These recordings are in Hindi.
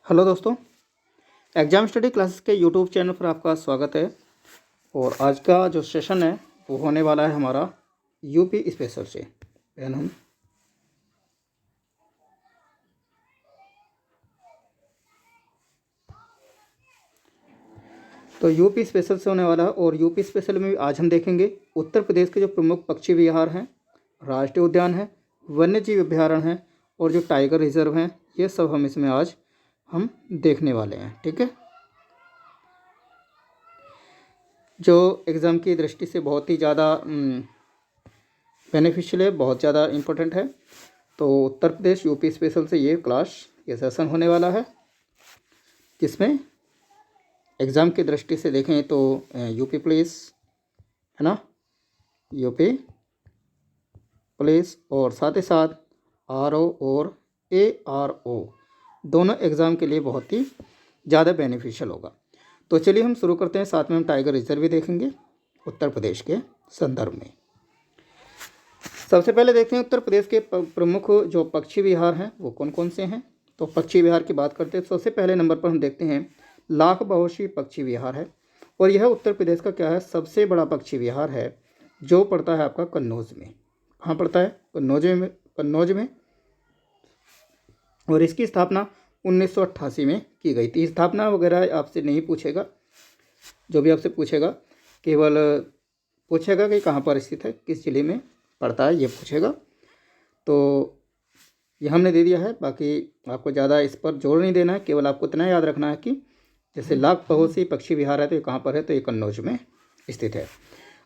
हेलो दोस्तों, एग्ज़ाम स्टडी क्लासेस के यूट्यूब चैनल पर आपका स्वागत है। और आज का जो सेशन है वो होने वाला है हमारा यूपी स्पेशल से। पहले हम तो यूपी स्पेशल से होने वाला है। और यूपी स्पेशल में आज हम देखेंगे उत्तर प्रदेश के जो प्रमुख पक्षी विहार हैं, राष्ट्रीय उद्यान है, वन्य जीव अभ्यारण्य हैं और जो टाइगर रिजर्व हैं, ये सब हम इसमें आज हम देखने वाले हैं। ठीक है, जो एग्ज़ाम की दृष्टि से बहुत ही ज़्यादा बेनिफिशियल है, बहुत ज़्यादा इम्पोर्टेंट है। तो उत्तर प्रदेश यूपी स्पेशल से ये सेशन होने वाला है, जिसमें एग्ज़ाम की दृष्टि से देखें तो यूपी पुलिस है ना, यूपी पुलिस और साथ ही साथ आरओ और एआरओ दोनों एग्ज़ाम के लिए बहुत ही ज़्यादा बेनिफिशियल होगा। तो चलिए हम शुरू करते हैं। साथ में हम टाइगर रिजर्व भी देखेंगे उत्तर प्रदेश के संदर्भ में। सबसे पहले देखते हैं उत्तर प्रदेश के प्रमुख जो पक्षी विहार हैं वो कौन कौन से हैं। तो पक्षी विहार की बात करते हैं, सबसे पहले नंबर पर हम देखते हैं लाख बहोशी पक्षी विहार है। और यह उत्तर प्रदेश का क्या है, सबसे बड़ा पक्षी विहार है, जो पड़ता है आपका कन्नौज में। कहाँ पड़ता है? कन्नौज में। और इसकी स्थापना 1988 में की गई थी। स्थापना वगैरह आपसे नहीं पूछेगा, जो भी आपसे पूछेगा केवल पूछेगा कि कहाँ पर स्थित है, किस जिले में पड़ता है, ये पूछेगा। तो ये हमने दे दिया है, बाकी आपको ज़्यादा इस पर जोर नहीं देना है, केवल आपको इतना याद रखना है कि जैसे लाख बहोशी पक्षी विहार है तो ये कहाँ पर है, तो ये कन्नौज में स्थित है।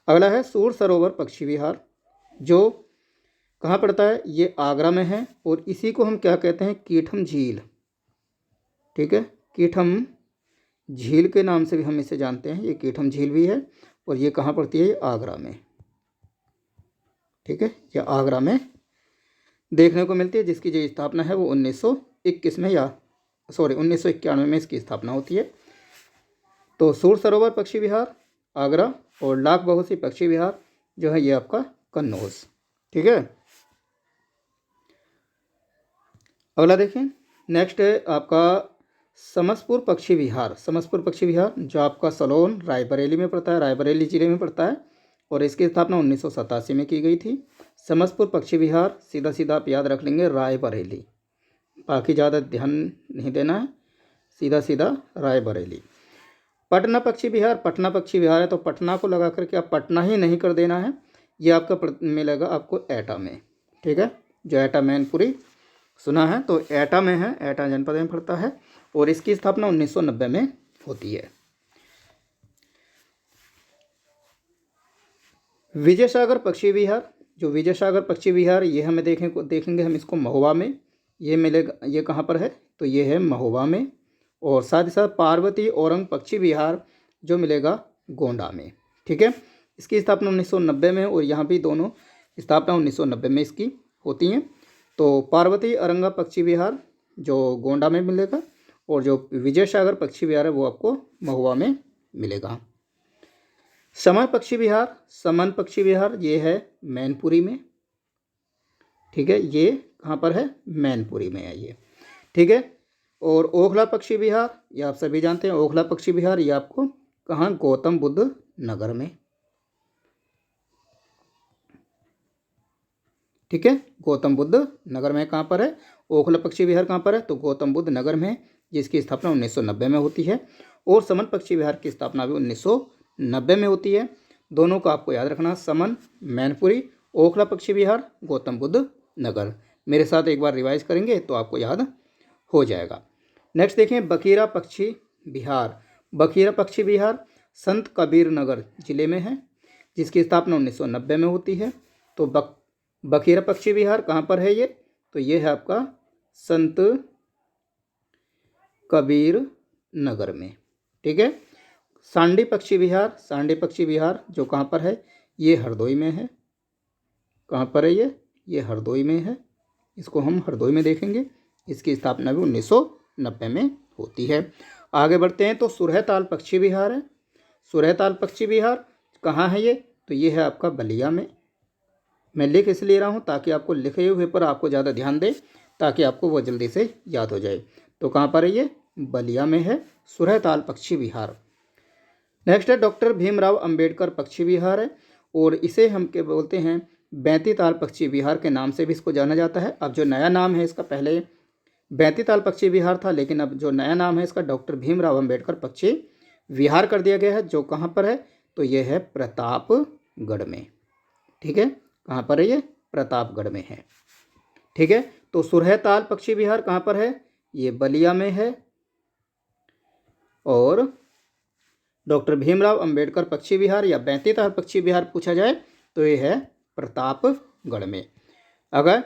अगला है सूर सरोवर पक्षी विहार, जो कहाँ पड़ता है, ये आगरा में है। और इसी को हम क्या कहते हैं, कीठम झील। ठीक है, कीठम झील के नाम से भी हम इसे जानते हैं। ये कीठम झील भी है और ये कहाँ पड़ती है, ये आगरा में। ठीक है, ये आगरा में देखने को मिलती है, जिसकी जो स्थापना है वो 1991 में 1991 में इसकी स्थापना होती है। तो सूर सरोवर पक्षी विहार आगरा और लाख बहोशी पक्षी विहार जो है ये आपका कन्नौज। ठीक है, अगला देखें, नेक्स्ट है आपका समसपुर पक्षी विहार। समसपुर पक्षी विहार जो आपका सलोन रायबरेली में पड़ता है, रायबरेली जिले में पड़ता है। और इसकी स्थापना 1987 में की गई थी। समसपुर पक्षी विहार सीधा सीधा आप याद रख लेंगे, रायबरेली, बाकी ज़्यादा ध्यान नहीं देना है, सीधा सीधा रायबरेली। पटना पक्षी विहार, पटना पक्षी विहार है तो पटना को लगा करके आप पटना ही नहीं कर देना है, ये आपका मिलेगा आपको एटा में। ठीक है, जो एटा मैनपुरी सुना है तो एटा में है, एटा जनपद में पड़ता है। और इसकी स्थापना 1990 में होती है। विजय सागर पक्षी विहार, जो विजय सागर पक्षी विहार ये हमें देखेंगे हम इसको महोबा में, ये मिलेगा। ये कहाँ पर है, तो ये है महोबा में। और साथ ही साथ पार्वती औरंग पक्षी विहार जो मिलेगा गोंडा में। ठीक है, इसकी स्थापना 1990 में, और यहाँ भी दोनों स्थापना 1990 में इसकी होती हैं। तो पार्वती औरंगा पक्षी विहार जो गोंडा में मिलेगा, और जो विजय सागर पक्षी विहार है वो आपको महुआ में मिलेगा। समन पक्षी विहार, समन पक्षी विहार ये है मैनपुरी में। ठीक है, ये कहाँ पर है, मैनपुरी में है ये। ठीक है, और ओखला पक्षी विहार ये आप सभी जानते हैं। ओखला पक्षी विहार ये आपको कहाँ, गौतम बुद्ध नगर में। ठीक है, गौतम बुद्ध नगर में कहाँ पर है, ओखला पक्षी विहार कहाँ पर है, तो गौतम बुद्ध नगर में, जिसकी स्थापना 1990 में होती है। और समन पक्षी विहार की स्थापना भी 1990 में होती है। दोनों को आपको याद रखना, समन मैनपुरी, ओखला पक्षी विहार गौतम बुद्ध नगर। मेरे साथ एक बार रिवाइज करेंगे तो आपको याद हो जाएगा। नेक्स्ट देखें बखीरा पक्षी विहार। बखीरा पक्षी विहार संत कबीर नगर जिले में है, जिसकी स्थापना 1990 में होती है। तो बखीरा पक्षी विहार कहाँ पर है ये, तो ये है आपका संत कबीर नगर में। ठीक है, सांडी पक्षी विहार, सांडी पक्षी विहार जो कहाँ पर है, ये हरदोई में है। कहाँ पर है ये हरदोई में है। इसको हम हरदोई में देखेंगे। इसकी स्थापना भी 1990 में होती है। आगे बढ़ते हैं तो सुरहताल पक्षी विहार है। सुरहताल पक्षी विहार कहाँ है ये, तो ये है आपका बलिया में। मैं लिख इसलिए रहा हूँ ताकि आपको लिखे हुए पर आपको ज़्यादा ध्यान दे, ताकि आपको वो जल्दी से याद हो जाए। तो कहाँ पर है ये, बलिया में है। सुरहताल पक्षी विहार। नेक्स्ट है डॉक्टर भीमराव अंबेडकर पक्षी विहार है, और इसे हम क्या बोलते हैं, बैतीताल पक्षी विहार के नाम से भी इसको जाना जाता है। अब जो नया नाम है इसका, पहले बैतीताल पक्षी विहार था, लेकिन अब जो नया नाम है इसका डॉक्टर भीमराव अंबेडकर पक्षी विहार कर दिया गया है। जो कहाँ पर है, तो ये है प्रतापगढ़ में। ठीक है, कहाँ पर है ये, प्रतापगढ़ में है। ठीक है, तो सुरहताल पक्षी विहार कहाँ पर है, ये बलिया में है। और डॉक्टर भीमराव अंबेडकर पक्षी विहार या बैतीताल पक्षी विहार पूछा जाए तो ये है प्रतापगढ़ में। अगर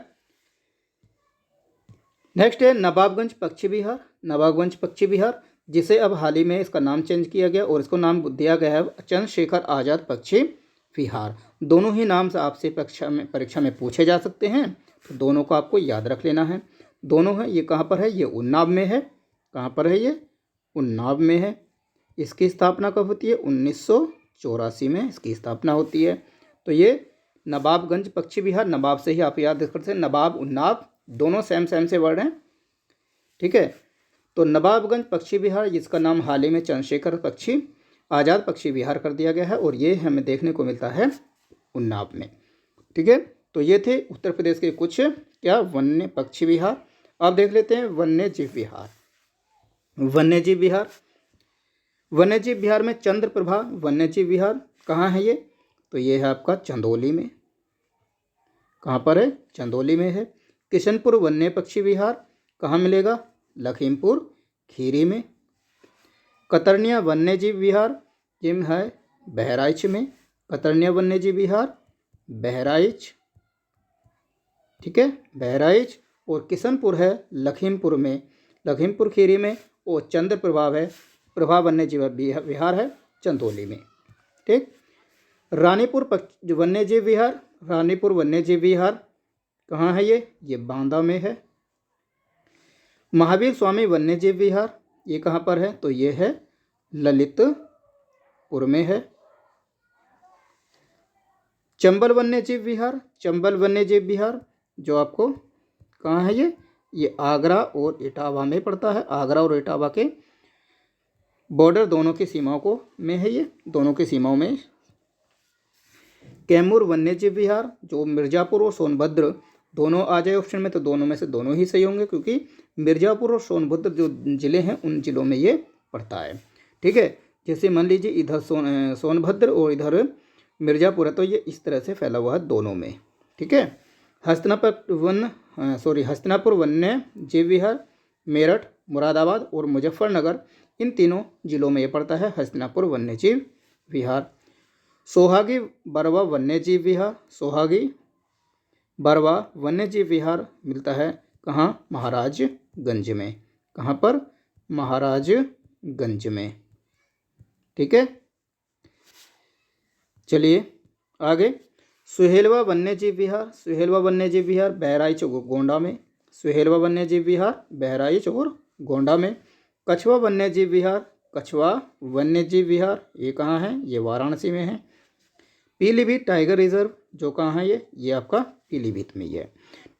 नेक्स्ट है नवाबगंज पक्षी विहार। नवाबगंज पक्षी विहार, जिसे अब हाल ही में इसका नाम चेंज किया गया और इसको नाम दिया गया है चंद्रशेखर आज़ाद पक्षी विहार। दोनों ही नाम से आपसे परीक्षा में पूछे जा सकते हैं, तो दोनों को आपको याद रख लेना है। दोनों है, ये कहाँ पर है, ये उन्नाव में है। कहाँ पर है ये, उन्नाव में है। इसकी स्थापना कब होती है, 1984 में इसकी स्थापना होती है। तो ये नवाबगंज पक्षी विहार, नवाब से ही आप याद कर सकते हैं, नवाब उन्नाव दोनों सेम से वर्ड हैं। ठीक है, तो नवाबगंज पक्षी विहार, जिसका नाम हाल ही में चंद्रशेखर पक्षी आज़ाद पक्षी विहार कर दिया गया है, और ये हमें देखने को मिलता है उन्नाव में। ठीक है, तो ये थे उत्तर प्रदेश के कुछ क्या वन्य पक्षी विहार। अब देख लेते हैं वन्य जीव विहार। वन्य जीव विहार, वन्य जीव विहार में चंद्रप्रभा वन्य जीव विहार कहाँ है ये, तो ये है आपका चंदौली में। कहाँ पर है, चंदौली में है। किशनपुर वन्य पक्षी विहार कहाँ मिलेगा, लखीमपुर खीरी में। कतरनिया वन्य जीव विहार ये है बहराइच में। कतरनिया वन्य जीव विहार बहराइच। ठीक है, बहराइच। और किशनपुर है लखीमपुर में, लखीमपुर खीरी में। और चंद्रप्रभा है, प्रभा वन्य जीव विहार है चंदौली में। ठीक, रानीपुर वन्य जीव विहार, रानीपुर वन्य जीव विहार कहाँ है ये बांदा में है। महावीर स्वामी वन्य जीव विहार ये कहाँ पर है, तो ये है ललितपुर में है। चंबल वन्य जीव विहार, चंबल वन्य जीव विहार जो आपको कहाँ है ये आगरा और इटावा में पड़ता है। आगरा और इटावा के बॉर्डर दोनों की सीमाओं को में है, ये दोनों की सीमाओं में। कैमूर वन्य जीव विहार जो मिर्ज़ापुर और सोनभद्र दोनों आ जाए ऑप्शन में, तो दोनों में से दोनों ही सही होंगे, क्योंकि मिर्ज़ापुर और सोनभद्र जो ज़िले हैं उन ज़िलों में ये पड़ता है। ठीक है, जैसे मान लीजिए इधर सोनभद्र और इधर मिर्ज़ापुर है, तो ये इस तरह से फैला हुआ है दोनों में। ठीक है, हस्तिनापुर वन्य जीव विहार मेरठ, मुरादाबाद और मुजफ्फरनगर इन तीनों जिलों में ये पड़ता है हस्तिनापुर वन्य जीव विहार। सोहागी बरवा वन्य जीव विहार, सोहागी बरवा वन्य जीव विहार मिलता है कहाँ, महाराजगंज में। कहाँ पर, महाराजगंज में। ठीक है, चलिए आगे। सुहेलवा वन्य जीव विहार, सुहेलवा वन्य जीव विहार बहराइच और गोंडा में। सुहेलवा वन्य जीव विहार बहराइच और गोंडा में। कछवा वन्य जीव विहार, कछवा वन्य जीव विहार ये कहाँ है, ये वाराणसी में है। पीलीभीत टाइगर रिजर्व जो कहाँ है ये आपका पीलीभीत में ही है।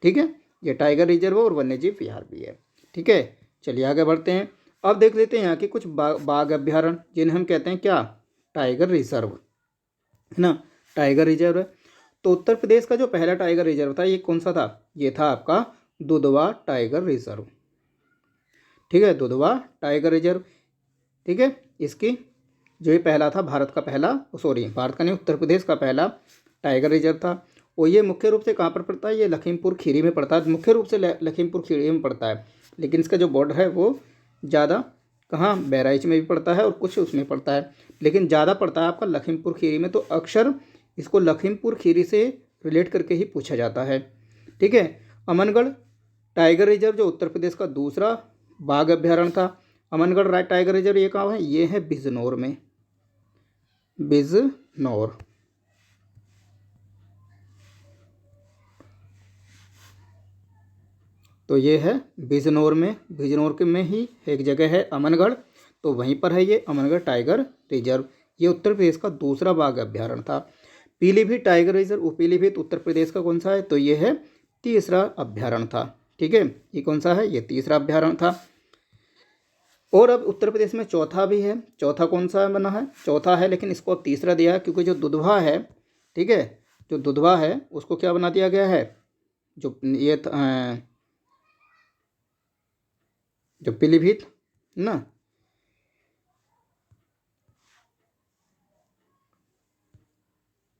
ठीक है, ये टाइगर रिजर्व और वन्य जीव विहार भी है। ठीक है, चलिए आगे बढ़ते हैं। अब देख लेते हैं यहाँ के कुछ बाघ अभ्यारण्य, जिन्हें हम कहते हैं क्या, टाइगर रिजर्व, है ना, टाइगर रिजर्व है। तो उत्तर प्रदेश का जो पहला टाइगर रिजर्व था ये कौन सा था, ये था आपका दुधवा टाइगर रिजर्व। ठीक है, दुधवा टाइगर रिजर्व। ठीक है, इसकी जो ये पहला था, भारत का पहला, भारत का नहीं, उत्तर प्रदेश का पहला टाइगर रिजर्व था। और ये मुख्य रूप से कहाँ पर पड़ता है, ये लखीमपुर खीरी में पड़ता है, मुख्य रूप से लखीमपुर खीरी में पड़ता है। लेकिन इसका जो बॉर्डर है वो ज़्यादा कहाँ, बहराइच में भी पड़ता है और कुछ उसमें पड़ता है, लेकिन ज़्यादा पड़ता है आपका लखीमपुर खीरी में। तो अक्सर इसको लखीमपुर खीरी से रिलेट करके ही पूछा जाता है। ठीक है, अमनगढ़ टाइगर रिजर्व जो उत्तर प्रदेश का दूसरा बाघ अभ्यारण्य था। अमनगढ़ टाइगर रिजर्व ये कहाँ है, ये है बिजनौर में, बिजनौर। तो ये है बिजनौर में, बिजनौर के में ही एक जगह है अमनगढ़, तो वहीं पर है ये अमनगढ़ टाइगर रिजर्व। ये उत्तर प्रदेश का दूसरा बाघ अभ्यारण्य था। पीलीभीत टाइगर रिजर्व, वो पीलीभीत उत्तर प्रदेश का कौन सा है, तो ये है तीसरा अभ्यारण्य था। ठीक है, ये कौन सा है, ये तीसरा अभ्यारण्य था। और अब उत्तर प्रदेश में चौथा भी है। चौथा कौन सा बना है? चौथा है, लेकिन इसको अब तीसरा दिया है क्योंकि जो दुधवा है, ठीक है, जो दुधवा है उसको क्या बना दिया गया है, जो ये जो पीलीभीत ना,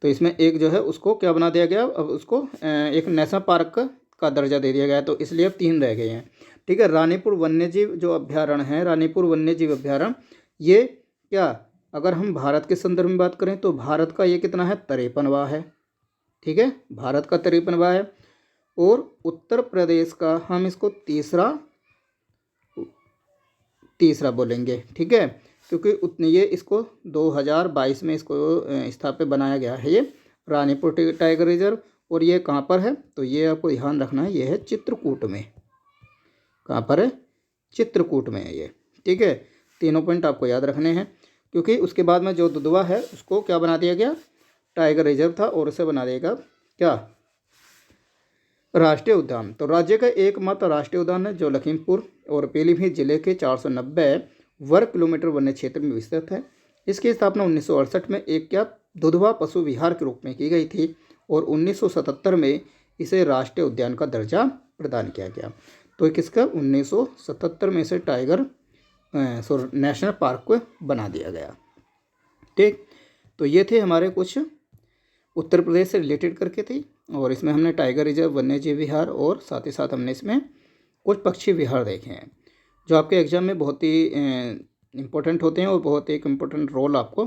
तो इसमें एक जो है उसको क्या बना दिया गया, अब उसको एक नेशनल पार्क का दर्जा दे दिया गया है, तो इसलिए अब 3 रह गए हैं। ठीक है, रानीपुर वन्यजीव जो अभ्यारण्य है, रानीपुर वन्यजीव अभ्यारण्य, ये क्या, अगर हम भारत के संदर्भ में बात करें तो भारत का ये कितना है, 53वां है। ठीक है, भारत का 53वां है। और उत्तर प्रदेश का हम इसको तीसरा बोलेंगे। ठीक है, क्योंकि उतने ये इसको 2022 में इसको स्थापित बनाया गया है, ये रानीपुर टाइगर रिजर्व। और ये कहाँ पर है, तो ये आपको ध्यान रखना है, ये है चित्रकूट में। कहाँ पर है? चित्रकूट में है ये। ठीक है, तीनों पॉइंट आपको याद रखने हैं, क्योंकि उसके बाद में जो दुधवा है उसको क्या बना दिया गया, टाइगर रिजर्व था, और उसे बना देगा क्या, राष्ट्रीय उद्यान। तो राज्य का एकमात्र राष्ट्रीय उद्यान है जो लखीमपुर और पीलीभीत जिले के 490 वर्ग किलोमीटर वन्य क्षेत्र में विस्तृत है। इसकी स्थापना 1968 में एक क्या, दुधवा पशु विहार के रूप में की गई थी, और 1977 में इसे राष्ट्रीय उद्यान का दर्जा प्रदान किया गया। तो किसका, 1977 में इसे टाइगर नेशनल पार्क को बना दिया गया। ठीक, तो ये थे हमारे कुछ उत्तर प्रदेश से रिलेटेड करके थी, और इसमें हमने टाइगर रिजर्व, वन्यजीव विहार, और साथ ही साथ हमने इसमें कुछ पक्षी विहार देखे हैं जो आपके एग्जाम में बहुत ही इम्पोर्टेंट होते हैं और बहुत एक इम्पोर्टेंट रोल आपको